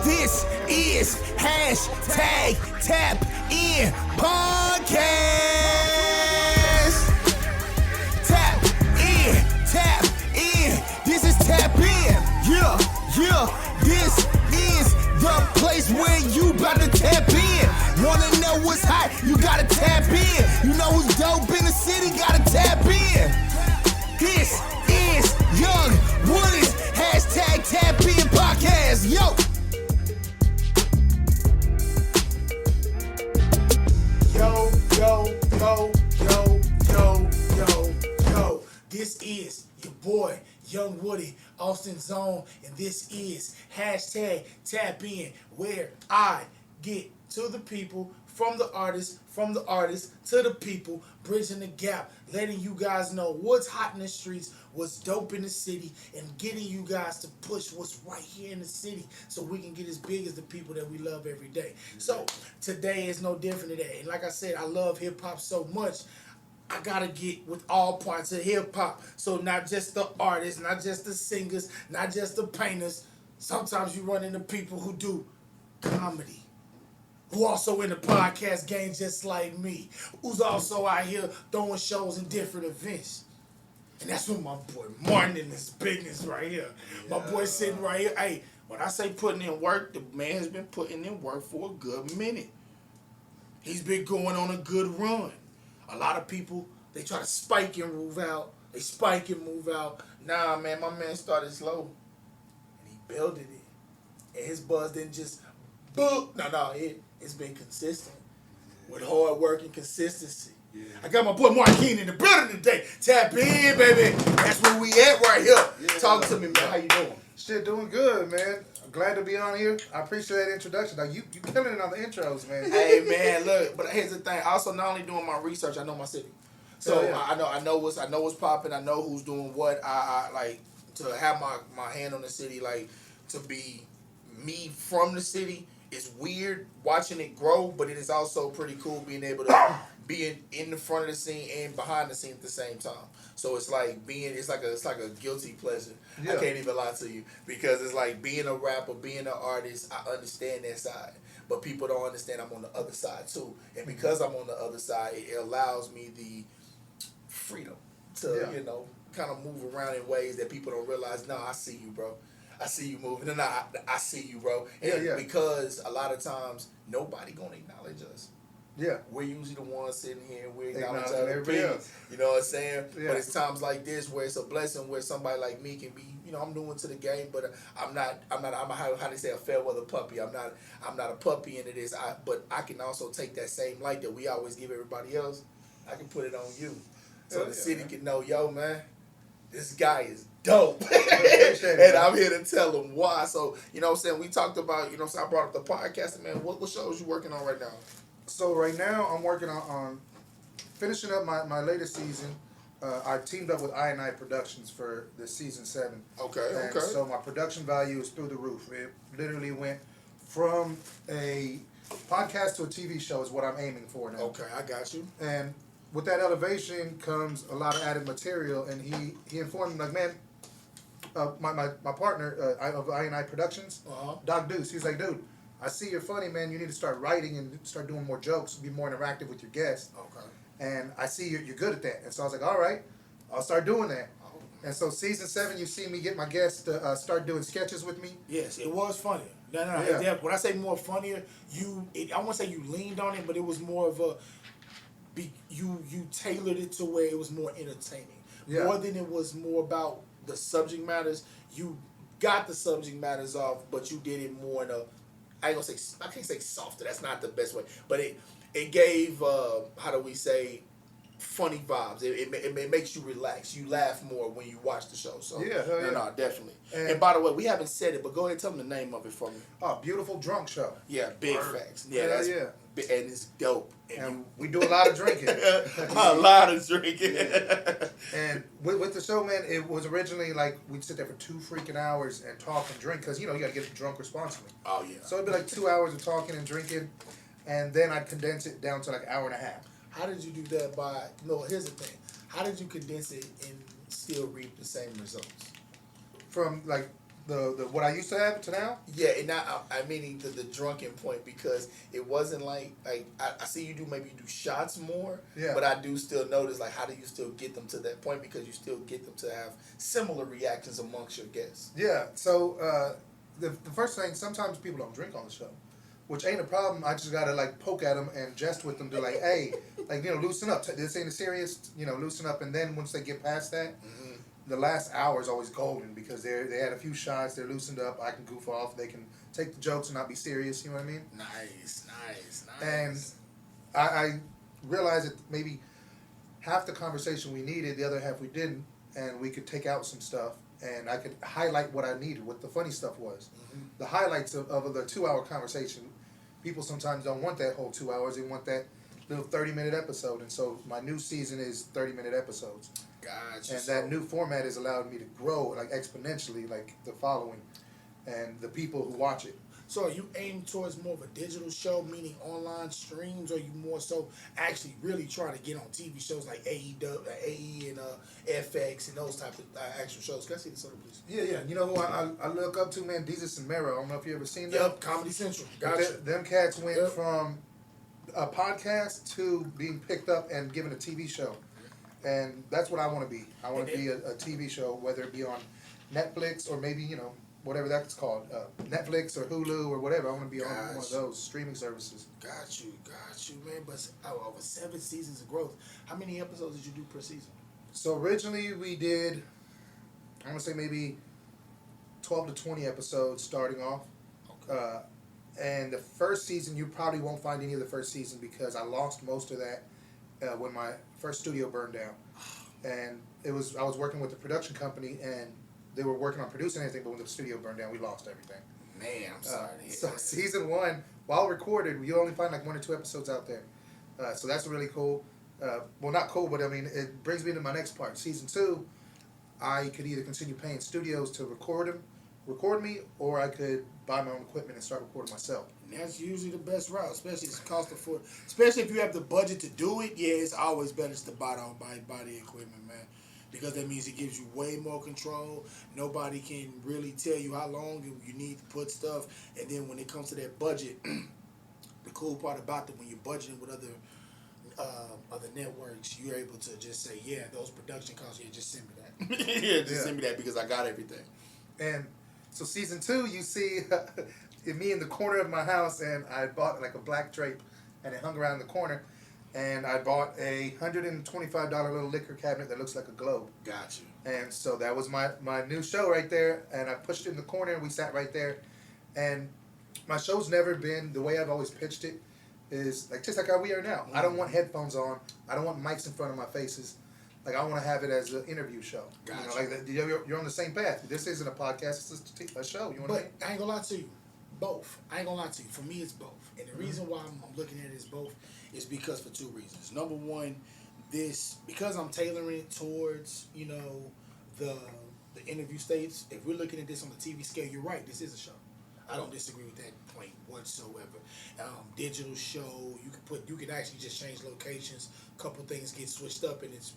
This is hashtag Tap In Podcast. Tap in. This is Tap In. Yeah. This is the place where you about to tap in. Wanna know what's hot? You gotta tap in. You know who's dope in the city? Gotta tap in. This is Young Woody's hashtag Tap In Podcast. Yo. Yo. This is your boy, Young Woody, Austin Zone, and this is hashtag Tap In, where I get to the people, from the artists to the people, bridging the gap, letting you guys know what's hot in the streets, what's dope in the city, and getting you guys to push what's right here in the city so we can get as big as the people that we love every day. So today is no different today. And like I said, I love hip-hop so much, I gotta get with all parts of hip-hop. So not just the artists, not just the singers, not just the painters. Sometimes you run into people who do comedy, who also in the podcast game just like me, who's also out here throwing shows in different events. And that's what my boy Martin in this business right here. My boy sitting right here. Hey, when I say putting in work, the man has been putting in work for a good minute. He's been going on a good run. A lot of people, they try to spike and move out. They spike and move out. Nah, man, my man started slow. And he built it. And his buzz didn't just boop. No, it's been consistent. With hard work and consistency. Yeah. I got my boy Martin Keene in the building today. Tap in, baby. That's where we at right here. Yeah. Talk to me, man. How you doing? Shit, doing good, man. I'm glad to be on here. I appreciate that introduction. Now, you killing it on the intros, man. Hey, man, look. But here's the thing. Also, not only doing my research, I know my city. So yeah. I know what's popping. I know who's doing what. I like to have my hand on the city. Like to be me from the city. It's weird watching it grow, but it is also pretty cool being able to be in the front of the scene and behind the scene at the same time. So it's like it's like a guilty pleasure. Yeah. I can't even lie to you because it's like being a rapper, being an artist. I understand that side, but people don't understand I'm on the other side too. And because I'm on the other side, it allows me the freedom to kind of move around in ways that people don't realize. No, I see you, bro. I see you moving, and I see you, bro. And because a lot of times nobody gonna acknowledge us. Yeah, we're usually the ones sitting here and we acknowledge other people. You know what I'm saying? Yeah. But it's times like this where it's a blessing where somebody like me can be. I'm new into the game, but I'm how they say a fair weather puppy. I'm not a puppy into this. But I can also take that same light that we always give everybody else. I can put it on you, so the city can know, yo, man, this guy is dope. And I'm here to tell them why. So, you know what I'm saying? We talked about, so I brought up the podcast. Man, what shows you working on right now? So right now I'm working on finishing up my latest season. I teamed up with I&I Productions for the season 7. Okay. So my production value is through the roof. It literally went from a podcast to a TV show is what I'm aiming for now. Okay, I got you. And with that elevation comes a lot of added material, and he informed me, like, man, my partner of I&I Productions, Doc Deuce, he's like, dude, I see you're funny, man. You need to start writing and start doing more jokes, be more interactive with your guests. Okay. And I see you're good at that. And so I was like, all right, I'll start doing that. Oh. And so season 7, you see me get my guests to start doing sketches with me. Yes, it was funny. No. Yeah. When I say more funnier, I won't say you leaned on it, but it was more of you tailored it to where it was more entertaining. Yeah. More than it was more about the subject matters. You got the subject matters off, but you did it more in a, I can't say softer, that's not the best way, but it gave, how do we say, funny vibes. It makes you relax. You laugh more when you watch the show. So no, definitely. And by the way, we haven't said it, but go ahead and tell them the name of it for me. Oh, Beautiful Drunk Show. Yeah, big facts. Yeah, and it's dope. And we do a lot of drinking. A lot of drinking. Yeah. And with the show, man, it was originally like we'd sit there for 2 freaking hours and talk and drink because, you got to get drunk responsibly. Oh, yeah. So it'd be like 2 hours of talking and drinking, and then I'd condense it down to like an hour and a half. How did you do that here's the thing. How did you condense it and still reap the same results? From like The what I used to have to now? Yeah, and now I meaning the drunken point, because it wasn't like I see you do, maybe you do shots more, Yeah. but I do still notice, like, how do you still get them to that point, because you still get them to have similar reactions amongst your guests. Yeah. So the first thing, sometimes people don't drink on the show, which ain't a problem. I just gotta like poke at them and jest with them to like, hey, like, you know, loosen up. This ain't a serious, you know, loosen up. And then once they get past that, the last hour is always golden, because they had a few shots, they're loosened up. I can goof off. They can take the jokes and not be serious. You know what I mean? Nice. And I realized that maybe half the conversation we needed, the other half we didn't, and we could take out some stuff, and I could highlight what I needed, what the funny stuff was. The highlights of the 2 hour conversation, people sometimes don't want that whole 2 hours, they want that little 30-minute episode, and so my new season is 30-minute episodes. Gotcha. And that new format has allowed me to grow like exponentially, like the following, and the people who watch it. So are you aimed towards more of a digital show, meaning online streams, or are you more so actually really trying to get on TV shows like AE and FX and those type of actual shows? Can I see the soda, please? Yeah. You know who I look up to, man? Desus and Mero. I don't know if you ever seen them. Yep, Comedy Central. Gotcha. Them cats went from a podcast to being picked up and given a TV show. And that's what I want to be. I want to be a TV show, whether it be on Netflix or maybe, you know, whatever that's called, Netflix or Hulu or whatever. I want to be on one of those streaming services. Got you, man. But over 7 seasons of growth, how many episodes did you do per season? So originally we did, I'm going to say maybe 12 to 20 episodes starting off. Okay. And the first season, you probably won't find any of the first season, because I lost most of that when my first studio burned down. And I was working with the production company, and they were working on producing anything, but when the studio burned down, we lost everything. Man, I'm sorry. So season 1, while recorded, you only find like 1 or 2 episodes out there. So that's really cool. Well, not cool, but I mean, it brings me to my next part. Season 2, I could either continue paying studios to record me, or I could buy my own equipment and start recording myself. And that's usually the best route, especially if it's cost afford. Especially if you have the budget to do it. Yeah, it's always better to buy the equipment, man, because that means it gives you way more control. Nobody can really tell you how long you need to put stuff. And then when it comes to that budget, the cool part about that, when you're budgeting with other networks, you're able to just say, yeah, those production costs, yeah, just send me that. Send me that, because I got everything. And so season 2, you see me in the corner of my house, and I bought like a black drape, and it hung around the corner, and I bought a $125 little liquor cabinet that looks like a globe. Gotcha. And so that was my new show right there, and I pushed it in the corner, and we sat right there. And my show's never been, the way I've always pitched it is like just like how we are now. I don't want headphones on. I don't want mics in front of my faces. Like, I want to have it as an interview show. Gotcha. You know, like you're on the same path. This isn't a podcast. It's just a show. You know what I mean? But I ain't gonna lie to you. Both. I ain't gonna lie to you. For me, it's both. And the reason why I'm looking at it as both is because for 2 reasons. Number one, because I'm tailoring it towards, you know, the interview states. If we're looking at this on the TV scale, you're right. This is a show. I don't disagree with that point whatsoever. Digital show, you can actually just change locations. A couple things get switched up, and it's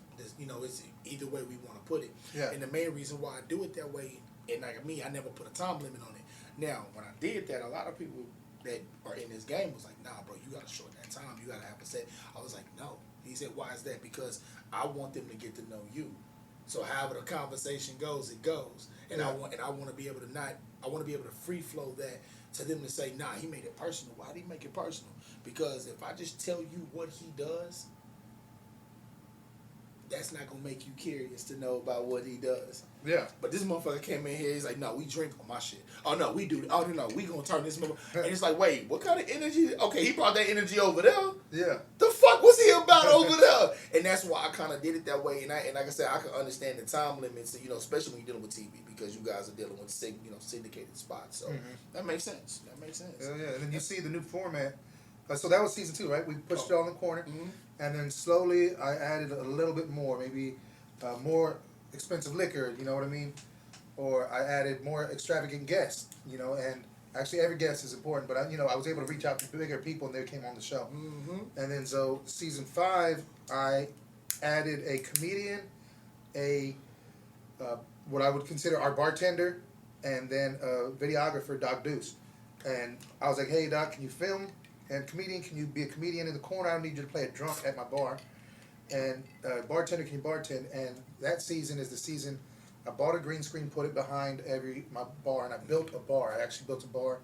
either way we want to put it. Yeah. And the main reason why I do it that way, and like me, I never put a time limit on it. Now, when I did that, a lot of people that are in this game was like, nah, bro, you gotta shorten that time. You gotta have a set. I was like, no. He said, why is that? Because I want them to get to know you. So however the conversation goes, it goes. And I want to be able to free flow that to them to say, nah, he made it personal. Why did he make it personal? Because if I just tell you what he does, that's not gonna make you curious to know about what he does. Yeah. But this motherfucker came in here, he's like, no, we drink on my shit. Oh no, we do. Oh no, we gonna turn this motherfucker. And it's like, wait, what kind of energy? Okay, he brought that energy over there. Yeah. The fuck was he about over there? And that's why I kind of did it that way. And like I said, I can understand the time limits, especially when you're dealing with TV, because you guys are dealing with syndicated spots. So that makes sense. Yeah. And then you see the new format. So that was season 2, right? We pushed it on the corner, and then slowly I added a little bit more, maybe more expensive liquor. You know what I mean? Or I added more extravagant guests. And actually every guest is important, but I was able to reach out to bigger people, and they came on the show. And then so season 5, I added a comedian, what I would consider our bartender, and then videographer Doc Deuce. And I was like, hey Doc, can you film? And comedian, can you be a comedian in the corner? I need you to play a drunk at my bar. And bartender, can you bartend? And that season is the season I bought a green screen, put it behind my bar, and I built a bar. I actually built a bar.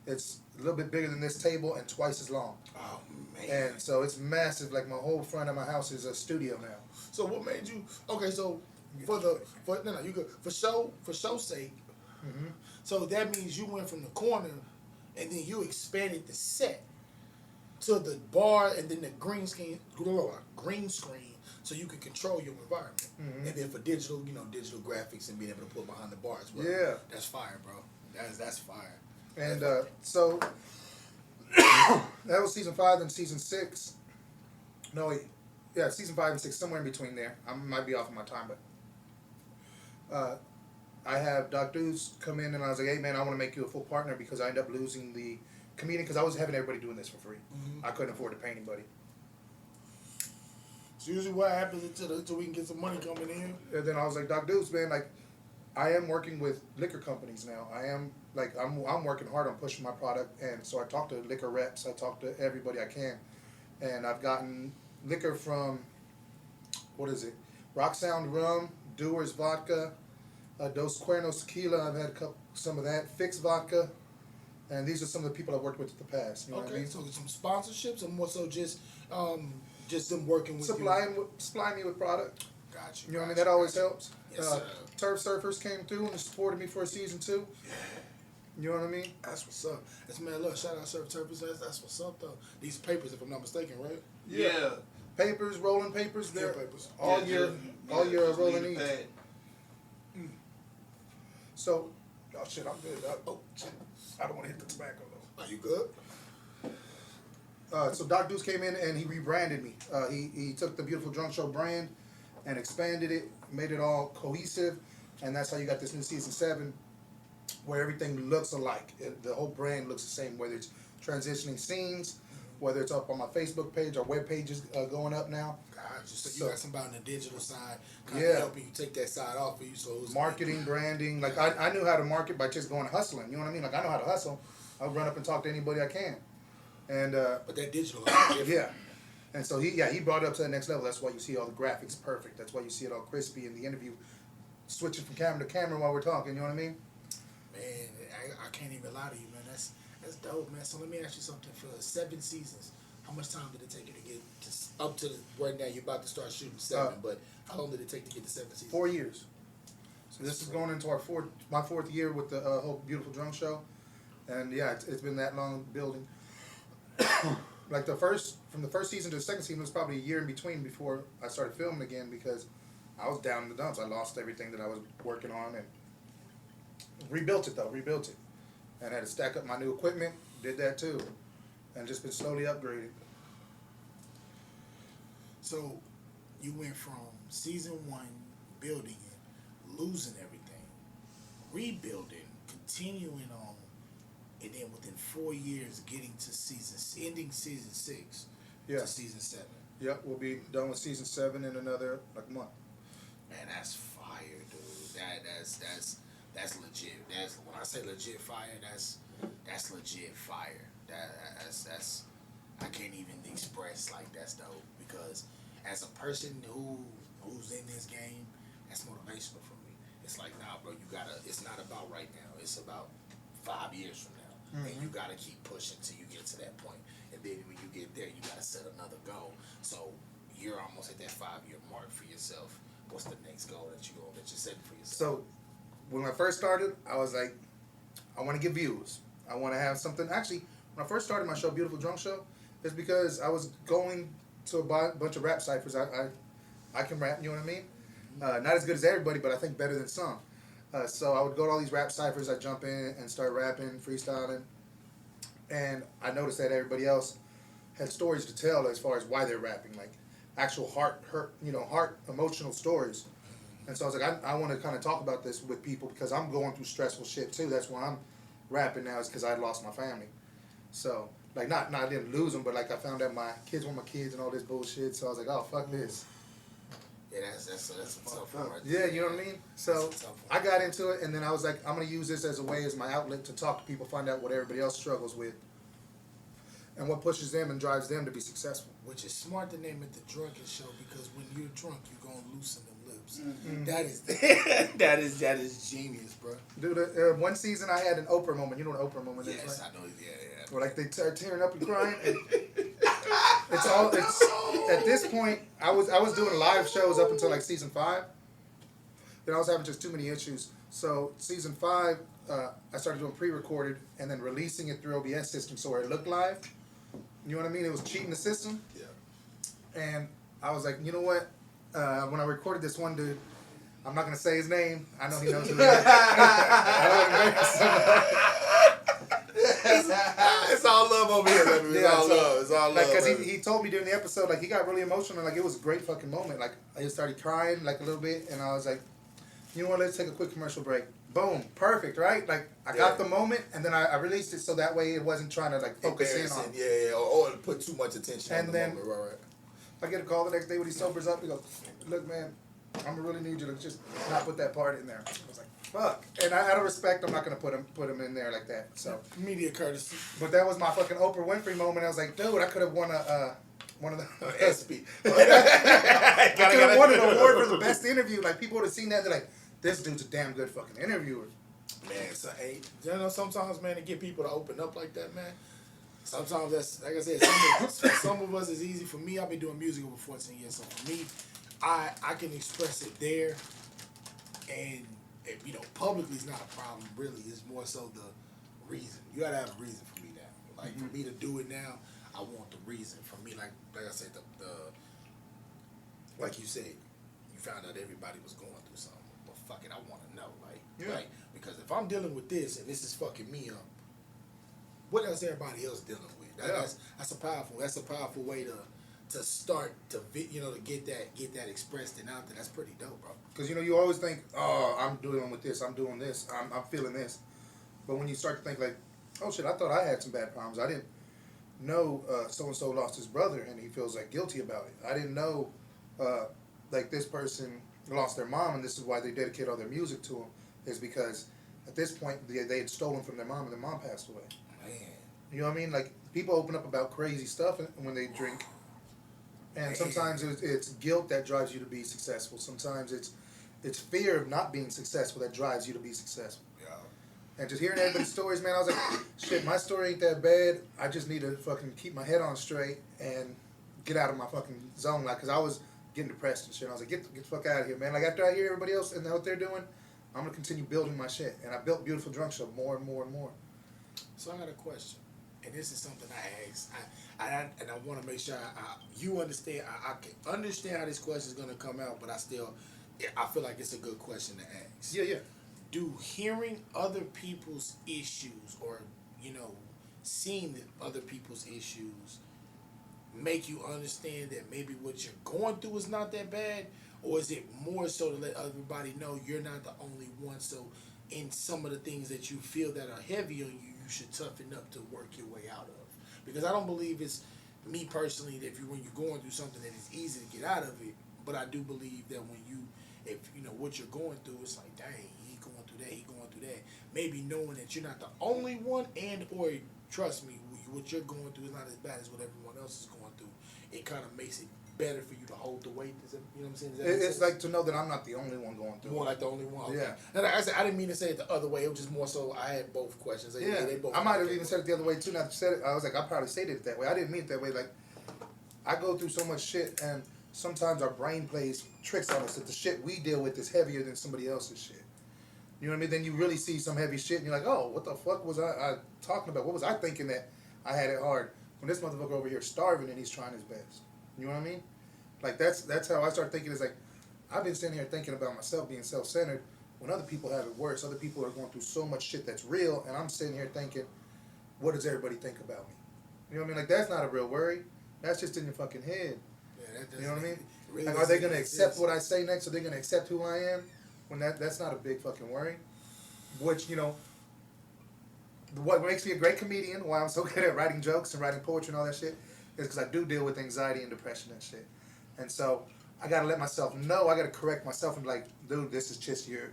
It's a little bit bigger than this table and twice as long. Oh man! And so it's massive. Like my whole front of my house is a studio now. So what made you? Okay, so for show's sake. Mm-hmm. So that means you went from the corner, and then you expanded the set to the bar, and then the green screen, so you can control your environment. Mm-hmm. And then for digital, digital graphics and being able to put behind the bar as well. Yeah, that's fire, bro. That's fire. And so that was season 5 and season 6. No, yeah, season 5 and 6, somewhere in between there. I might be off on my time, but I have Doc Deuce come in, and I was like, hey man, I want to make you a full partner because I ended up losing the comedian because I was having everybody doing this for free. Mm-hmm. I couldn't afford to pay anybody. So usually what happens until we can get some money coming in? And then I was like, Doc Deuce, man, like, I am working with liquor companies now. I'm working hard on pushing my product, and so I talk to liquor reps. I talk to everybody I can, and I've gotten liquor from, what is it, Rock Sound Rum, Dewar's Vodka, Dos Cuernos Tequila. I've had some of that, Fix Vodka, and these are some of the people I've worked with in the past. You know what I mean? So some sponsorships, or more so just them working with supplying me with product. Gotcha. You know what I mean? That always helps. Yes, Turf Surfers came through and supported me for season 2. Yeah. You know what I mean? That's what's up. That's, man, look, shout out Surf Turfers. That's what's up, though. These papers, if I'm not mistaken, right? Yeah. Papers, rolling papers. They're papers. all year rolling these. So, oh shit, I'm good. Oh shit, I don't want to hit the tobacco though. Are you good? So Doc Deuce came in and he rebranded me. He took the Beautiful Drunk Show brand and expanded it, made it all cohesive, and that's how you got this new season 7, where everything looks alike. The whole brand looks the same, whether it's transitioning scenes, whether it's up on my Facebook page or web pages going up now. Gotcha. So you got somebody on the digital side kind Yeah. of helping you take that side off for you. So it's Marketing, branding. Like I knew how to market by just going hustling. You know what I mean? Like I know how to hustle. I'll run up and talk to anybody I can. And but that digital, yeah. And so he brought it up to the next level. That's why you see all the graphics perfect. That's why you see it all crispy in the interview, switching from camera to camera while we're talking. You know what I mean? Man, I can't even lie to you, man. That's dope, man. So let me ask you something. For 7 seasons, how much time did it take you to get up to right now? You're about to start shooting 7, but how long did it take to get to 7 seasons? 4 years. So this is going into my fourth year with the whole Beautiful Drunk Show, and yeah, it's been that long building. Like from the first season to the second season was probably a year in between before I started filming again because I was down in the dumps. I lost everything that I was working on and rebuilt it, and had to stack up my new equipment. Did that too, and just been slowly upgrading. So you went from season 1 building it, losing everything, rebuilding, continuing on, and then within 4 years getting to ending season 6 to season 7. Yep, we'll be done with season 7 in another month. Man, that's fire, dude. That's legit. That's when I say legit fire. That's legit fire. That's I can't even express like that's dope because as a person who's in this game, that's motivational for me. It's like, nah, bro, you gotta. It's not about right now. It's about 5 years from now, and you gotta keep pushing till you get to that point. And then when you get there, you gotta set another goal. So you're almost at that 5-year mark for yourself. What's the next goal that you're setting for yourself? So when I first started, I was like, I want to get views. I want to have something. Actually, when I first started my show, Beautiful Drunk Show, it's because I was going to a bunch of rap ciphers. I can rap, you know what I mean? Not as good as everybody, but I think better than some. So I would go to all these rap ciphers. I'd jump in and start rapping, freestyling. And I noticed that everybody else had stories to tell as far as why they're rapping, like actual heart, emotional stories. And so I was like, I want to kind of talk about this with people because I'm going through stressful shit too. That's why I'm rapping now, is because I lost my family. So, like, I didn't lose them, but like I found out my kids were my kids and all this bullshit. So I was like, oh, fuck this. Yeah, that's a tough one. Right Yeah, there. you know what I mean? So I got into it, and then I was like, I'm gonna use this as a way, as my outlet to talk to people, find out what everybody else struggles with, and what pushes them and drives them to be successful. Which is smart to name it the Drunken Show, because when you're drunk, you're gonna loosen the lips. Mm-hmm. That is genius, bro. Dude, one season I had an Oprah moment. You know what an Oprah moment is, right? Yes, I know. Yeah. Where like they start tearing up and crying. And it's at this point I was doing live shows up until like season 5. Then I was having just too many issues. So season 5, I started doing pre-recorded and then releasing it through OBS system so it looked live. You know what I mean? It was cheating the system. Yeah. And I was like, you know what? When I recorded this one dude, I'm not gonna say his name. I know he knows who he is. It's all love over here, baby. It's all love. It's all love. Like, cause he told me during the episode, like he got really emotional. Like it was a great fucking moment. Like I just started crying like a little bit, and I was like, you know what? Let's take a quick commercial break. Boom, perfect, right? Like I got the moment, and then I released it so that way it wasn't trying to like focus in on. Yeah, or put too much attention on the moment. Right. I get a call the next day when he sobers up. He goes, "Look, man, I'm gonna really need you to just not put that part in there." I was like, "Fuck!" And out of respect, I'm not gonna put him in there like that. So media courtesy. But that was my fucking Oprah Winfrey moment. I was like, dude, I could have won one of the SP. I could have won an award for the best interview. Like people would have seen that. They're like, this dude's a damn good fucking interviewer. Man, so hey, you know, sometimes, man, to get people to open up like that, man. Sometimes that's, like I said, some of us is easy. For me, I've been doing music over 14 years, so for me, I can express it there, and you know, publicly is not a problem. Really, it's more so the reason. You gotta have a reason for me now. Like for me to do it now, I want the reason. For me, like I said, the like you said, you found out everybody was going through something. But fuck it, I want to know, like, because if I'm dealing with this and this is fucking me up, what else everybody else dealing with? That's a powerful way to start to to get that expressed and out there. That's pretty dope, bro. Because you always think, oh, I'm dealing with this, I'm doing this, I'm feeling this, but when you start to think like, oh shit, I thought I had some bad problems. I didn't know so and so lost his brother and he feels like guilty about it. I didn't know like this person lost their mom and this is why they dedicate all their music to him, is because at this point they had stolen from their mom and their mom passed away. Man. You know what I mean? Like people open up about crazy stuff when they drink, and sometimes it's guilt that drives you to be successful. Sometimes it's fear of not being successful that drives you to be successful. Yeah. And just hearing everybody's stories, man, I was like, shit, my story ain't that bad. I just need to fucking keep my head on straight and get out of my fucking zone, like, cause I was getting depressed and shit. I was like, get the fuck out of here, man. Like after I hear everybody else and what they're doing, I'm gonna continue building my shit. And I built Beautiful Drunk Show more and more and more. So I got a question, and this is something I asked, and I want to make sure you understand. I can understand how this question is gonna come out, but I feel like it's a good question to ask. Yeah. Do hearing other people's issues, or seeing other people's issues, make you understand that maybe what you're going through is not that bad, or is it more so to let everybody know you're not the only one? So in some of the things that you feel that are heavy on you, you should toughen up to work your way out of. Because I don't believe it's me personally that when you're going through something that it's easy to get out of it, but I do believe that if what you're going through, it's like, dang, he going through that. Maybe knowing that you're not the only one, and or trust me, what you're going through is not as bad as what everyone else is going through. It kind of makes it better for you to hold the weight. You know what I'm saying? It's like to know that I'm not the only one going through it. More like the only one. Okay. Yeah. And like I said, I didn't mean to say it the other way. It was just more so I had both questions. They both I might have even said it the other way too. Not said it. I was like, I probably said it that way. I didn't mean it that way. Like, I go through so much shit, and sometimes our brain plays tricks on us that the shit we deal with is heavier than somebody else's shit. You know what I mean? Then you really see some heavy shit, and you're like, oh, what the fuck was I talking about? What was I thinking that I had it hard when this motherfucker over here is starving and he's trying his best? You know what I mean? Like that's how I start thinking. Is like, I've been sitting here thinking about myself being self-centered when other people have it worse. Other people are going through so much shit that's real, and I'm sitting here thinking, what does everybody think about me? You know what I mean? Like, that's not a real worry. That's just in your fucking head. Yeah, you know what I mean? Really, like, are they going to accept what I say next? Are they going to accept who I am? When that's not a big fucking worry. Which, what makes me a great comedian, why I'm so good at writing jokes and writing poetry and all that shit, is because I do deal with anxiety and depression and shit. And so I gotta let myself know. I gotta correct myself and be like, dude, this is just your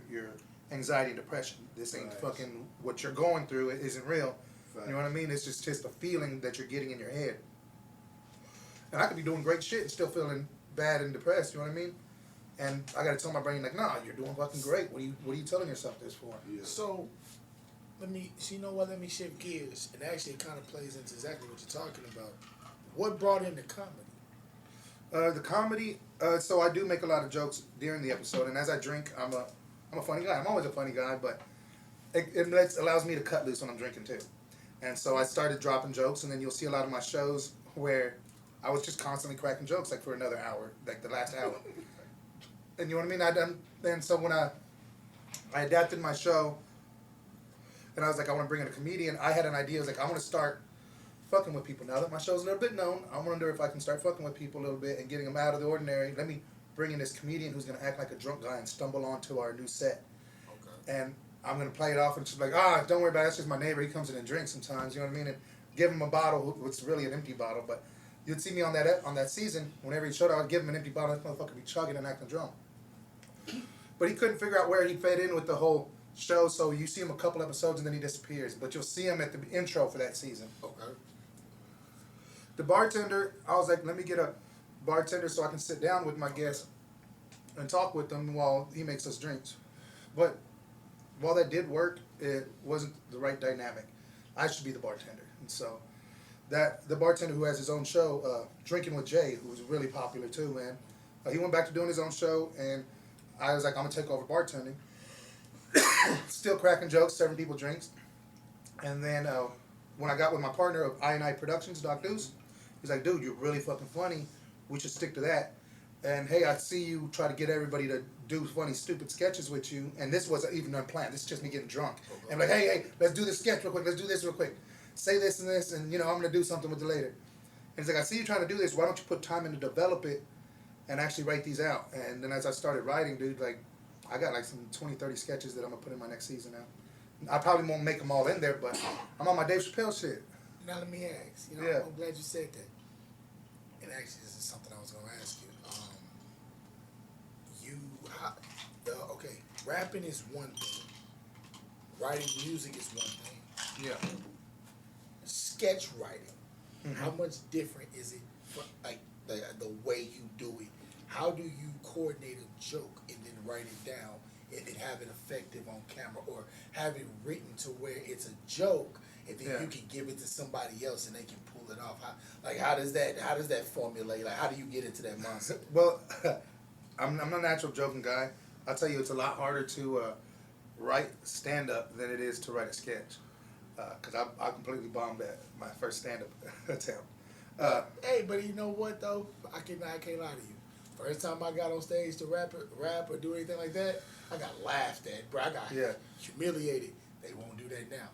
anxiety and depression. This ain't fucking what you're going through. It isn't real. You know what I mean? It's just a feeling that you're getting in your head. And I could be doing great shit and still feeling bad and depressed. You know what I mean? And I gotta tell my brain like, nah, you're doing fucking great. What are you telling yourself this for? Yeah. So let me shift gears, and actually it kind of plays into exactly what you're talking about. What brought in the comedy? The comedy. So I do make a lot of jokes during the episode, and as I drink, I'm a funny guy. I'm always a funny guy, but it allows me to cut loose when I'm drinking too. And so I started dropping jokes, and then you'll see a lot of my shows where I was just constantly cracking jokes, like for another hour, like the last hour. And you know what I mean? And so when I adapted my show, and I was like, I want to bring in a comedian. I had an idea. I was like, I want to start fucking with people. Now that my show's a little bit known, I wonder if I can start fucking with people a little bit and getting them out of the ordinary. Let me bring in this comedian who's going to act like a drunk guy and stumble onto our new set. Okay. And I'm going to play it off and just like, don't worry about it. That's just my neighbor. He comes in and drinks sometimes. You know what I mean? And give him a bottle, it's really an empty bottle. But you'd see me on that season, whenever he showed up, I'd give him an empty bottle. That motherfucker would be chugging and acting drunk. But he couldn't figure out where he fit in with the whole show, so you see him a couple episodes and then he disappears. But you'll see him at the intro for that season. Okay. The bartender, I was like, let me get a bartender so I can sit down with my guests and talk with them while he makes us drinks. But while that did work, it wasn't the right dynamic. I should be the bartender. And so the bartender who has his own show, Drinking with Jay, who's really popular too, man. He went back to doing his own show, and I was like, I'm going to take over bartending. Still cracking jokes, serving people drinks. And then when I got with my partner of I Productions, Doc Deuce, he's like, dude, you're really fucking funny. We should stick to that. And hey, I see you try to get everybody to do funny, stupid sketches with you. And this wasn't even unplanned. This is just me getting drunk. Okay. And I'm like, hey, let's do this sketch real quick. Let's do this real quick. Say this and this, and I'm going to do something with it later. And he's like, I see you trying to do this. Why don't you put time in to develop it and actually write these out? And then as I started writing, dude, like, I got like some 20, 30 sketches that I'm going to put in my next season now. I probably won't make them all in there, but I'm on my Dave Chappelle shit. Now let me ask. I'm glad you said that. And actually, this is something I was going to ask you. Okay, rapping is one thing. Writing music is one thing. Yeah. Sketch writing. Mm-hmm. How much different is it for, like, the way you do it? How do you coordinate a joke and then write it down and then have it effective on camera, or have it written to where it's a joke and then you can give it to somebody else and they can pull it off? How does that formulate? Like, how do you get into that mindset? Well, I'm a natural joking guy. I'll tell you, it's a lot harder to write stand-up than it is to write a sketch. Because I completely bombed at my first stand-up attempt. Hey, but you know what, though? I can't lie to you. First time I got on stage to rap or do anything like that, I got laughed at, bro. I got humiliated. They won't do that now.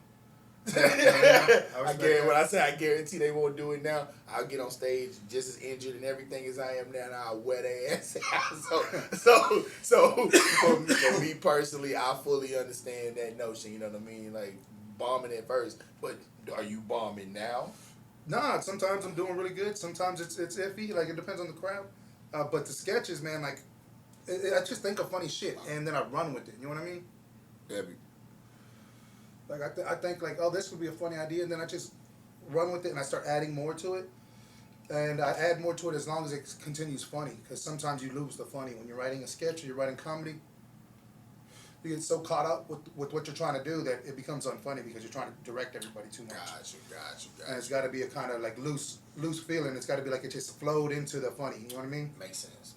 I guarantee they won't do it now. I'll get on stage just as injured and everything as I am now, and I'll wear their ass out. So for me personally, I fully understand that notion. You know what I mean? Like, bombing at first, but are you bombing now? Nah, sometimes I'm doing really good. Sometimes it's iffy. Like, it depends on the crowd. But the sketches, man, like, I just think of funny shit and then I run with it. You know what I mean? Like, I think, like, oh, this would be a funny idea, and then I just run with it, and I start adding more to it. And I add more to it as long as it continues funny, because sometimes you lose the funny. When you're writing a sketch or you're writing comedy, you get so caught up with what you're trying to do that it becomes unfunny because you're trying to direct everybody too much. Gotcha. And it's got to be a kind of, like, loose feeling. It's got to be like it just flowed into the funny. You know what I mean? Makes sense.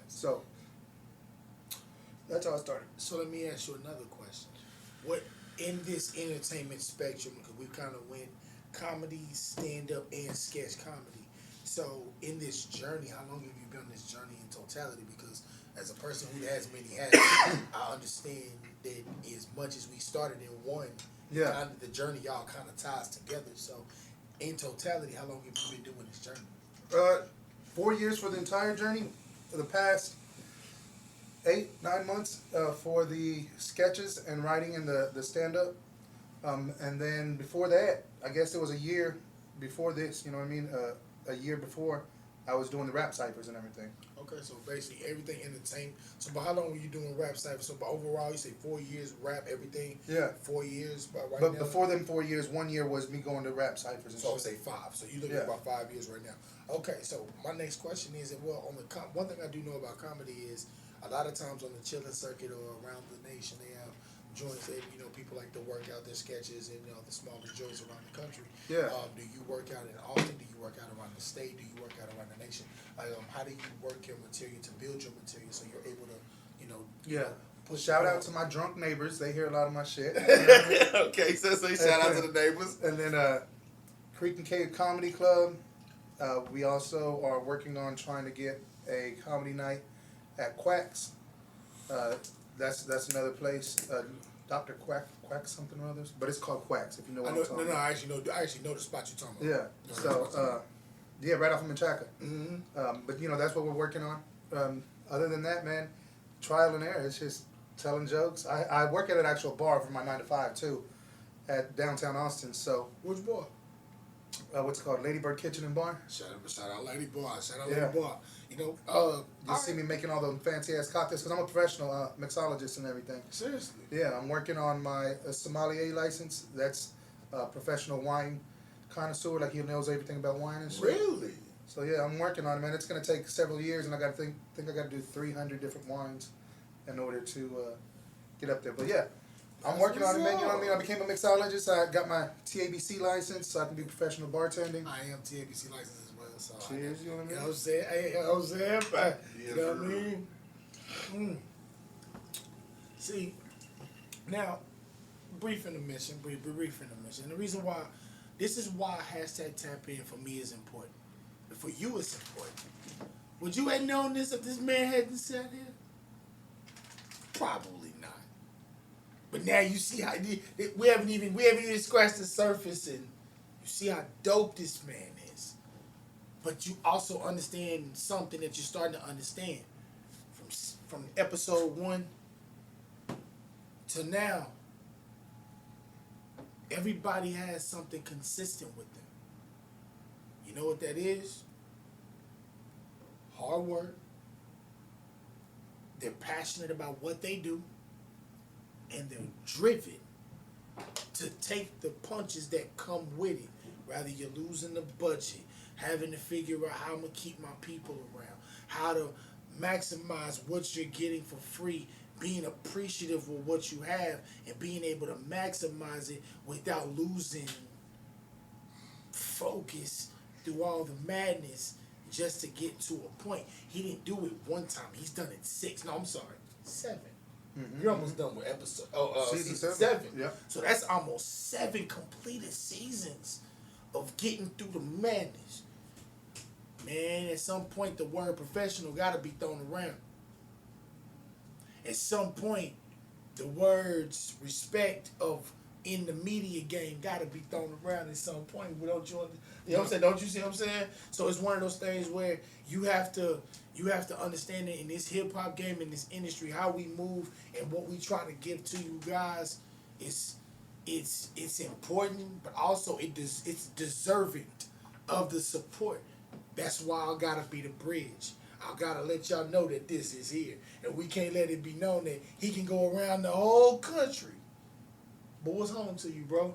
So, that's how I started. So let me ask you another question. What, in this entertainment spectrum, because we kind of went comedy, stand-up, and sketch comedy. So in this journey, how long have you been on this journey in totality? Because as a person who has many hats, I understand that as much as we started in one, kind of the journey y'all kind of ties together. So in totality, how long have you been doing this journey? 4 years for the entire journey. For the past 8-9 months for the sketches and writing and the stand-up. And then before that, I guess it was a year before this, you know what I mean? A year before, I was doing the rap ciphers and everything. Okay, so basically everything entertainment. So, but how long were you doing rap ciphers? So, but overall, you say 4 years rap everything. Yeah. 4 years, but right but now. before them 4 years, 1 year was me going to rap ciphers and So I would shit. say 5. So you're looking at about 5 years right now. Okay, so my next question is, well, on the one thing I do know about comedy is a lot of times on the chilling circuit or around the nation, they have joints that people like to work out their sketches in the smaller joints around the country. Yeah. Do you work out in Austin? Do you work out around the state? Do you work out around the nation? How do you work your material to build your material so you're able to, Yeah. Shout out to my drunk neighbors. They hear a lot of my shit. Okay, so shout out to the neighbors. And then Creek and Cave Comedy Club. We also are working on trying to get a comedy night at Quacks. That's another place. Dr. Quack something or others, but it's called Quacks. If you know what I'm talking about. I actually know the spot you're talking about. Yeah. So yeah, right off of Menchaca. Mm-hmm. But that's what we're working on. Other than that, man, trial and error. It's just telling jokes. I work at an actual bar for my 9 to 5 too, at downtown Austin. So Which bar? What's it called? Ladybird Kitchen and Bar. Shout out Lady Bar. Shout out Lady Bar. You see me making all those fancy ass cocktails because I'm a professional mixologist and everything. Seriously? Yeah, I'm working on my sommelier license. That's professional wine connoisseur. Like he knows everything about wine and shit. Really? So yeah, I'm working on it, man. It's gonna take several years, and I got to think I got to do 300 different wines in order to get up there. But yeah, I'm working on it, man. You know what I mean? I became a mixologist. I got my TABC license, so I can do professional bartending. I am TABC license as well. So Cheers, you know what I mean? You know what I'm saying? You know what I mean? See, now, brief intermission. The reason why, this is why hashtag tap in for me is important. But for you, it's important. Would you have known this if this man hadn't sat here? Probably not. But now you see how we haven't even scratched the surface, and you see how dope this man is. But you also understand something that you're starting to understand from episode 1 to now. Everybody has something consistent with them. You know what that is? Hard work. They're passionate about what they do. And they're driven to take the punches that come with it. Rather you're losing the budget, having to figure out how I'm going to keep my people around, how to maximize what you're getting for free, being appreciative of what you have, and being able to maximize it without losing focus through all the madness just to get to a point. He didn't do it one time. He's done it 6. No, I'm sorry, 7. Mm-hmm. You're almost done with season 7. Yeah. So that's almost 7 completed seasons of getting through the madness. Man, at some point the word professional got to be thrown around. At some point, the words respect of in the media game got to be thrown around at some point. Don't you know what I'm saying? Don't you see what I'm saying? So it's one of those things where you have to understand that in this hip hop game, in this industry, how we move and what we try to give to you guys is it's important, but also it's deserving of the support. That's why I gotta be the bridge. I gotta let y'all know that this is here, and we can't let it be known that he can go around the whole country. But what's home to you, bro?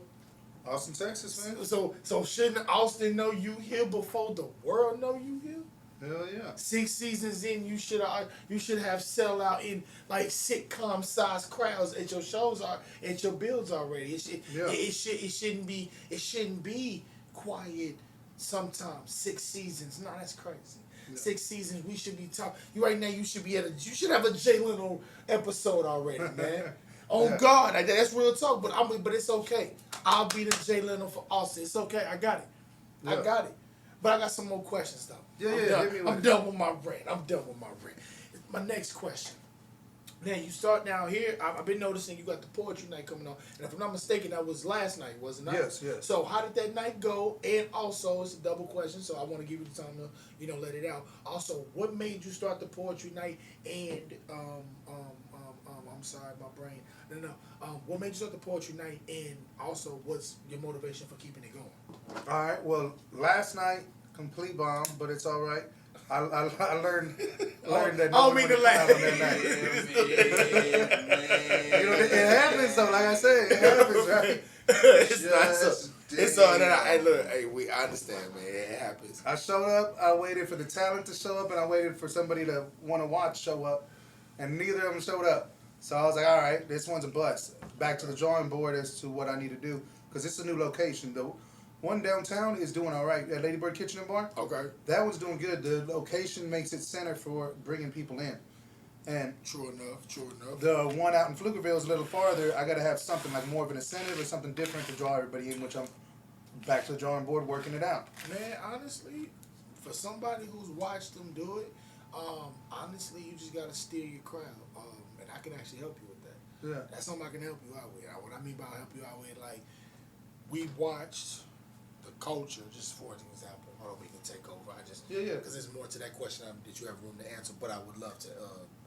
Austin, Texas, man. So shouldn't Austin know you here before the world know you here? Hell yeah. 6 seasons in, you should have settled out in like sitcom sized crowds at your shows at your builds already. It shouldn't be quiet. Sometimes 6 seasons. No, that's crazy. Yeah. 6 seasons. We should be talking. Right now, you should have a Jay Leno episode already, man. On God, that's real talk. But it's okay. I'll be the Jay Leno for Austin. It's okay. I got it. Yeah. I got it. But I got some more questions though. I'm done with my rant. My next question. Now you start down here. I've been noticing you got the poetry night coming on, and if I'm not mistaken, that was last night, wasn't it? Yes. So how did that night go? And also, it's a double question, so I want to give you the time to let it out. Also, what made you start the poetry night? And I'm sorry, my brain. No. What made you start the poetry night? And also, what's your motivation for keeping it going? All right. Well, last night complete bomb, but it's all right. I learned that. I don't mean to laugh. You know, it happens though. Like I said, it happens, right? It's all that. Hey, look, hey, I understand, man. It happens. I showed up. I waited for the talent to show up, and I waited for somebody to want to watch show up, and neither of them showed up. So I was like, all right, this one's a bust. Back to the drawing board as to what I need to do, because it's a new location. The one downtown is doing all right. At Ladybird Kitchen and Bar. Okay. That one's doing good. The location makes it center for bringing people in. And true enough. The one out in Pflugerville is a little farther. I got to have something like more of an incentive or something different to draw everybody in, which I'm back to the drawing board working it out. Man, honestly, for somebody who's watched them do it, honestly, you just got to steer your crowd. And I can actually help you with that. Yeah. That's something I can help you out with. What I mean by help you out with, like, we watched the culture, just for an example. Hold on, we can take over. Yeah. Because there's more to that question that you have room to answer, but I would love to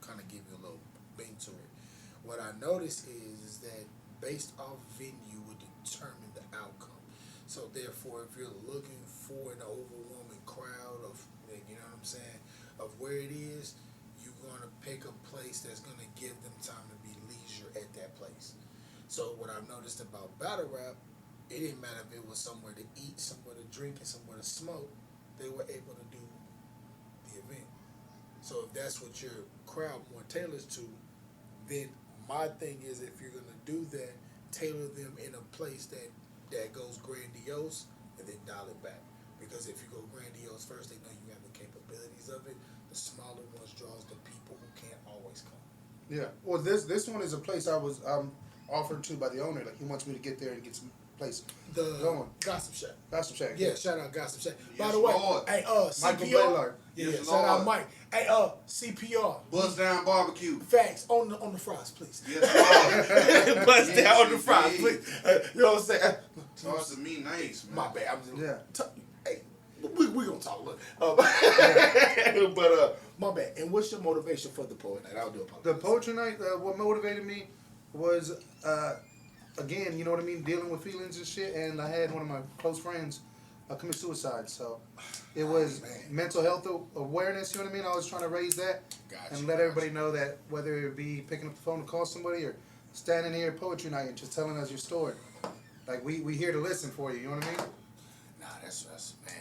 kind of give you a little bing to it. What I noticed is that based off venue would determine the outcome. So therefore, if you're looking for an overwhelming crowd of, you know what I'm saying, of where it is, you're going to pick a place that's going to give them time to be leisure at that place. So what I've noticed about battle rap, it didn't matter if it was somewhere to eat, somewhere to drink, and somewhere to smoke, they were able to do the event. So if that's what your crowd more tailors to, then my thing is, if you're going to do that, tailor them in a place that goes grandiose, and then dial it back. Because if you go grandiose first, they know you have the capabilities of it. The smaller ones draws the people who can't always come. Yeah. Well, this one is a place I was offered to by the owner. Like, he wants me to get there and get some place going. Gossip Shack. Gossip Shack. Yeah, shout out Gossip Shack. Yes, by the way, Lord. hey, Michael CPR. Baylor. Yeah, Yes, shout out Lord. Mike. Hey, CPR. Bust down barbecue. Facts on the fries, please. Yes, Lord. Bust Yes, down on the you fries, did. please. You know what I'm saying? Talk to me nice, man. My bad. I'm just, Yeah. Hey, we gonna talk. Look, but my bad. And what's your motivation for the poet night? I'll do apologize. The poetry night, what motivated me was, again, you know what I mean, dealing with feelings and shit. And I had one of my close friends commit suicide. So it was mental health awareness, you know what I mean? I was trying to raise that and let everybody know that whether it be picking up the phone to call somebody or standing here at poetry night and just telling us your story. Like, we here to listen for you, you know what I mean? Nah, that's man.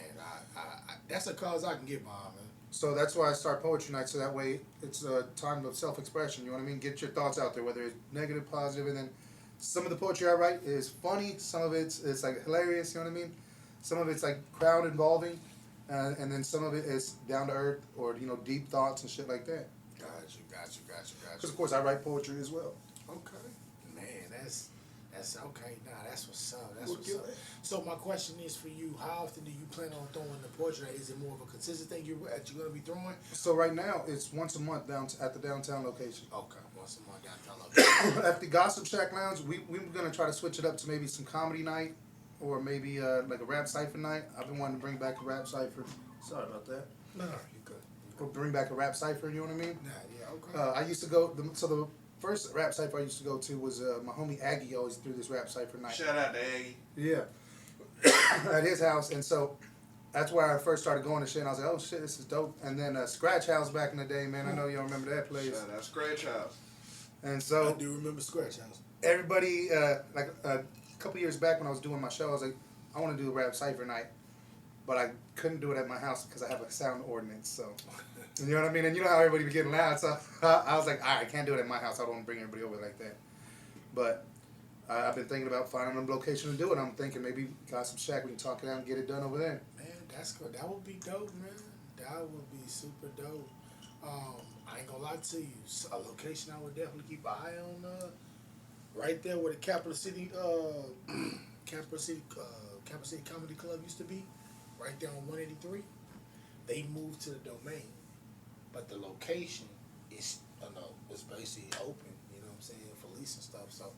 That's a cause I can get behind, man. So that's why I start poetry night, so that way it's a time of self-expression, you know what I mean? Get your thoughts out there, whether it's negative, positive, and then some of the poetry I write is funny, some of it's like hilarious, you know what I mean? Some of it's like crowd involving, and then some of it is down to earth or, you know, deep thoughts and shit like that. Got you. Because of course I write poetry as well. Okay, man, that's okay. Nah, that's what's up. That's what's up. So my question is for you: how often do you plan on throwing the poetry night? Is it more of a consistent thing you're gonna be throwing? So right now it's once a month down at the downtown location. Okay, once a month downtown location. At the Gossip Shack Lounge, we're gonna try to switch it up to maybe some comedy night, or maybe like a rap cipher night. I've been wanting to bring back a rap cipher. Sorry about that. No, you good. Or bring back a rap cipher. You know what I mean? Nah, yeah, okay. I used to go. The first rap cipher I used to go to was my homie Aggie always threw this rap cipher night. Shout out to Aggie. Yeah. At his house, and so that's where I first started going to shit. And I was like, oh shit, this is dope. And then Scratch House back in the day, man. I know y'all remember that place. Shout out Scratch House. And so I do remember Scratch House. everybody, like a couple years back when I was doing my show, I was like, I want to do a rap cipher night, but I couldn't do it at my house because I have a sound ordinance. So, you know what I mean? And you know how everybody be getting loud. So I was like, all right, I can't do it at my house. I don't want to bring everybody over like that. But I've been thinking about finding a location to do it. I'm thinking maybe Gossip Shack, we can talk it out and get it done over there. Man, that's good. That would be dope, man. That would be super dope. I ain't gonna lie to you. A location I would definitely keep an eye on. Right there where the Capital City Comedy Club used to be, right there on 183. They moved to the Domain, but the location is it's basically open. You know what I'm saying, for lease and stuff. So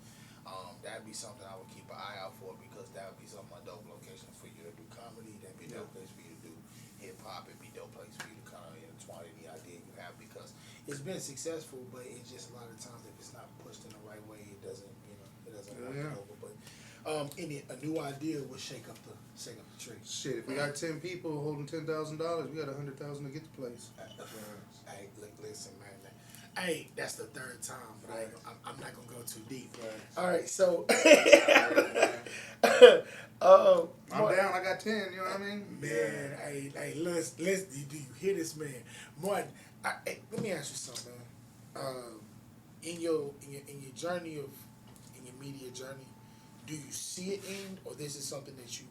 that'd be something I would keep an eye out for, because that would be some of my dope locations for you to do comedy. That'd be a dope place for you to do hip hop. It'd be a dope place for you to kind of intertwine any idea you have, because it's been successful, but it's just a lot of times if it's not pushed in the right way, it doesn't work over. But A new idea would shake up the tree. Shit, if we got 10 people holding $10,000, we got $100,000 to get the place. Hey, look, listen, man. Hey, that's the third time, but I'm not gonna go too deep. Right. All right, so I'm down. I got 10. You know what I mean? Man, hey, listen. Do you hear this, man? Martin, let me ask you something, man. In your journey in your media journey, do you see it end, or this is something that you've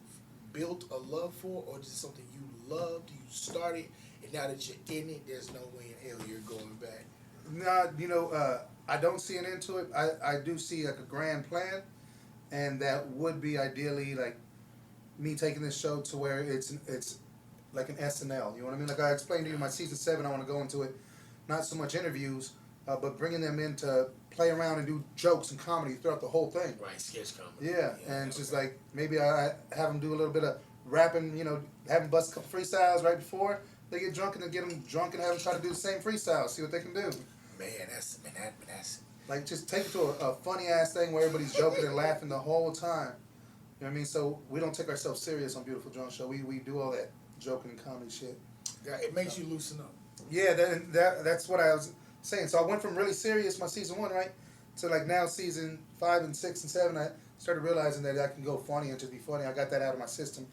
built a love for, or this is something you loved, you started, and now that you're in it, there's no way in hell you're going back? Nah, I don't see an end to it. I do see like a grand plan, and that would be ideally like me taking this show to where it's like an SNL. You know what I mean? Like I explained to you, my season 7, I want to go into it, not so much interviews, but bringing them in to play around and do jokes and comedy throughout the whole thing. Right, sketch comedy. Yeah, and just like maybe I have them do a little bit of rapping, have them bust a couple freestyles right before they get drunk, and then get them drunk and have them try to do the same freestyle, see what they can do. Man, that's like just take it to a funny ass thing where everybody's joking and laughing the whole time. You know what I mean? So we don't take ourselves serious on Beautiful Drunk Show. We do all that joking and comedy shit. Yeah, it makes you loosen up. Yeah, that's what I was saying. So I went from really serious my season 1, right, to like now season 5 and 6 and 7. I started realizing that I can go funny and just be funny. I got that out of my system,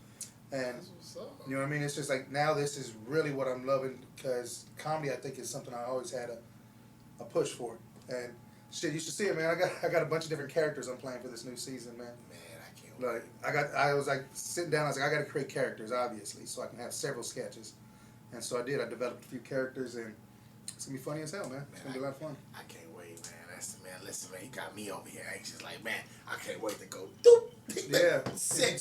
and That's what's up. you know what I mean. It's just like now this is really what I'm loving, because comedy I think is something I always had a push for. And shit, you should see it, man. I got a bunch of different characters I'm playing for this new season, man. Man, I can't wait. Like I was like sitting down. I was like, I got to create characters, obviously, so I can have several sketches. And so I did. I developed a few characters, and it's gonna be funny as hell, man. It's gonna be a lot of fun. I can't wait, man. Listen, man. He got me over here anxious. Like, man, I can't wait to go. Doop. Yeah. Sick.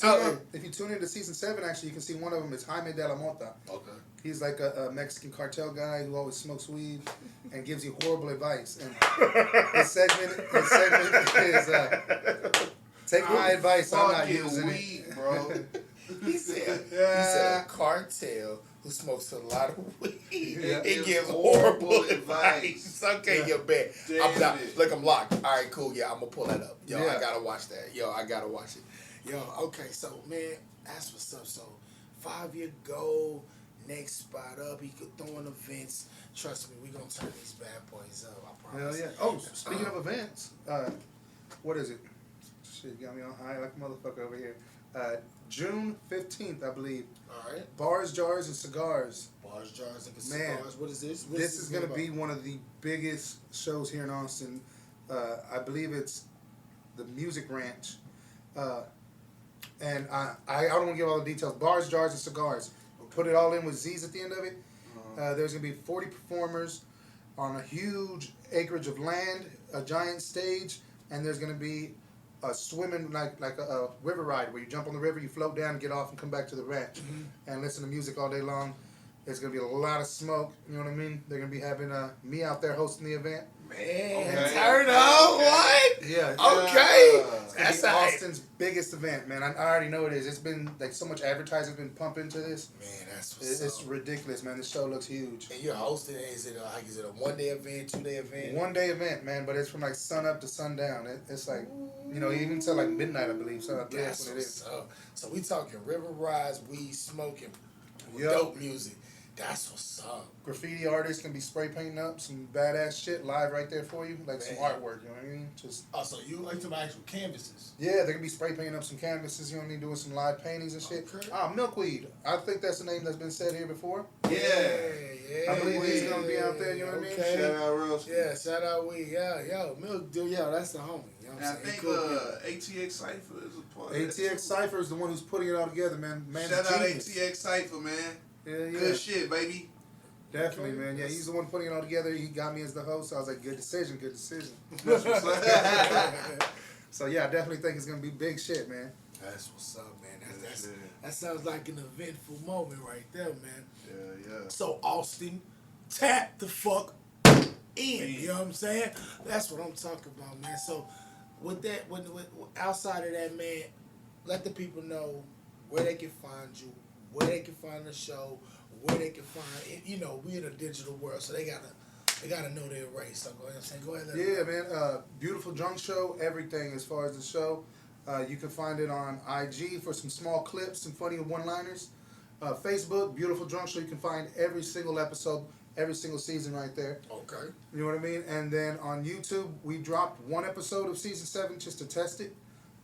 If you tune into season 7, actually, you can see one of them is Jaime de la Mota. Okay. He's like a Mexican cartel guy who always smokes weed and gives you horrible advice. And his segment is take my advice. I'm not using weed, bro. He said a cartel who smokes a lot of weed and gives horrible advice. Okay, Yeah. you're bad. I'm not. Look, I'm locked. All right, cool. Yeah, I'm gonna pull that up. Yo, Yeah. I gotta watch that. I gotta watch it. Yo, okay. So, man, that's what's up. So, 5-year goal. Next spot up. He could throw in events. Trust me, we gonna turn these bad boys up. I promise. Hell yeah. Oh, speaking of events, what is it? Shit, got me on high like a motherfucker over here. June 15th, I believe. All right. Bars, Jars, and Cigars. Bars, jars, and Man, cigars. What is this? This is going to be one of the biggest shows here in Austin. I believe it's the Music Ranch. And I don't want to give all the details. Bars, Jars, and Cigars. We'll put it all in with Z's at the end of it. There's going to be 40 performers on a huge acreage of land, a giant stage, and there's going to be a swimming, like a river ride where you jump on the river, you float down, get off, and come back to the ranch and listen to music all day long. There's going to be a lot of smoke, you know what I mean? They're going to be having me out there hosting the event. Man, turn on what? Yeah. Okay. That's Austin's biggest event, man. I already know it is. It's been like so much advertising been pumped into this. Man, that's what's It's up. ridiculous, man. This show looks huge. And you're hosting it. Is it a 1-day event, 2-day event? 1-day event, man, but it's from like sun up to sundown. It's like, even till like midnight, I believe. So that's what it is. Up. So we talking river rides, weed smoking, Yep. dope music. That's what's up. Graffiti artists can be spray painting up some badass shit live right there for you, like some artwork. You know what I mean? Just So you like to buy actual canvases? yeah, they can be spray painting up some canvases. You know what I mean? Doing some live paintings and shit. Okay. Milkweed. I think that's the name that's been said here before. Yeah. I believe he's gonna be out there. You know what I mean? Okay. Shout out real. Yeah, shout out weed. Yo, Milk, dude, that's the homie. You know what And I I'm saying? think ATX Cypher is a part of that, ATX too. Cypher is the one who's putting it all together, man. Man, Shout out genius. ATX Cypher, man. Yeah. Good shit, baby. Definitely, man. Yeah, he's the one putting it all together. He got me as the host. So I was like, good decision. That's what's up. So yeah, I definitely think it's gonna be big shit, man. That's what's up, man. That sounds like an eventful moment right there, man. Yeah. So Austin, tap the fuck in. You know what I'm saying? That's what I'm talking about, man. So with that, with outside of that, man, let the people know where they can find you, where they can find the show, where they can find. We in a digital world, so they gotta know their race. So go ahead and say, go ahead. Yeah, man. Beautiful Drunk Show. Everything as far as the show. You can find it on IG for some small clips, some funny one-liners. Facebook, Beautiful Drunk Show. You can find every single episode, every single season right there. Okay. You know what I mean? And then on YouTube, we dropped one episode of season 7 just to test it.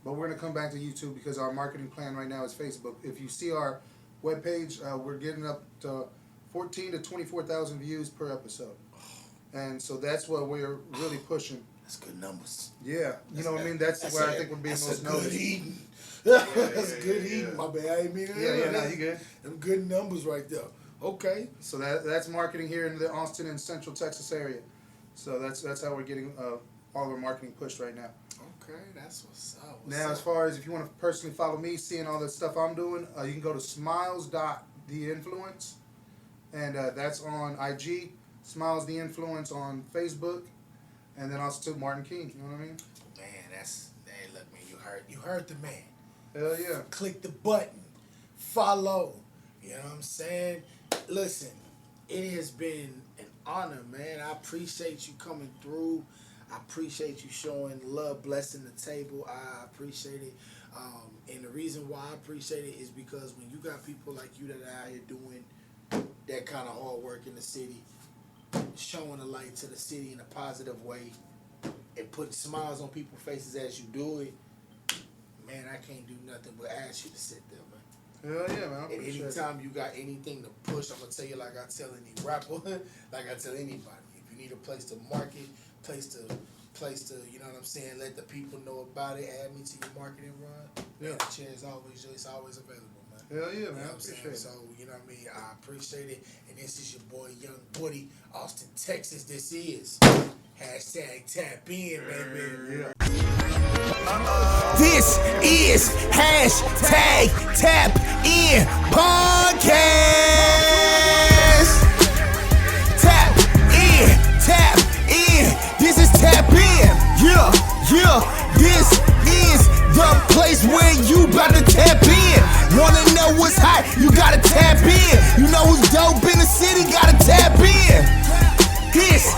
But we're going to come back to YouTube because our marketing plan right now is Facebook. If you see our webpage, we're getting up to 14 to 24,000 views per episode. And so that's what we're really pushing. That's good numbers. Yeah. You know what I mean? That's where I think we're being most noticed. Good eating. Yeah, That's good yeah. eating, my bad. I ain't mean to. No, you good. Them good numbers right there. Okay. So that's marketing here in the Austin and Central Texas area. So that's how we're getting all of our marketing pushed right now. Okay, that's what's up. Now, as far as if you want to personally follow me, seeing all the stuff I'm doing, you can go to smiles.theinfluence, and that's on IG, Smiles the Influence on Facebook, and then also to Martin Keene. You know what I mean? Man, hey, look, man, you heard the man. Hell yeah. Click the button, follow. You know what I'm saying? Listen, it has been an honor, man. I appreciate you coming through. I appreciate you showing love, blessing the table. I appreciate it. And the reason why I appreciate it is because when you got people like you that are out here doing that kind of hard work in the city, showing a light to the city in a positive way, and putting smiles on people's faces as you do it, man, I can't do nothing but ask you to sit there, man. Hell yeah, man. And anytime you got anything to push, I'm going to tell you like I tell any rapper, like I tell anybody. If you need a place to market, place to, you know what I'm saying, let the people know about it, add me to your marketing run. Yeah, the chair is always available, man. Hell yeah, man. You know what I'm Appreciate saying? it. So, you know what I mean? I appreciate it. And this is your boy, Young Woody, Austin, Texas. This is hashtag tap in, baby. Yeah. This is hashtag tap in podcast. Tap in. This is tap in. Yeah. This is the place where you about to tap in. Wanna know what's hot? You gotta tap in. You know who's dope in the city? Gotta tap in. This